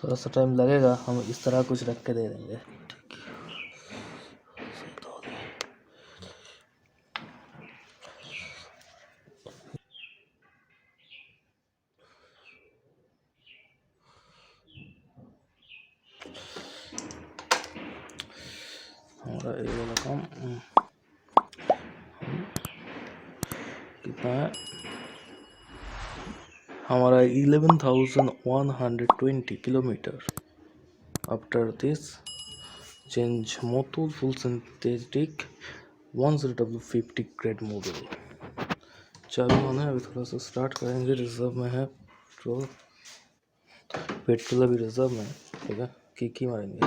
थोड़ा सा टाइम लगेगा, हम इस तरह कुछ रख के दे देंगे। हमारा ये वाला काम कितना है, हमारा 11,120 kilometre. After this change Motul full synthetic 10w50 grade Mobil. चालू होना है, अभी थोड़ा सा स्टार्ट करेंगे। रिजर्व में है पेट्रोल, पेट्रोल अभी रिजर्व में है, ठीक है। की मारेंगे।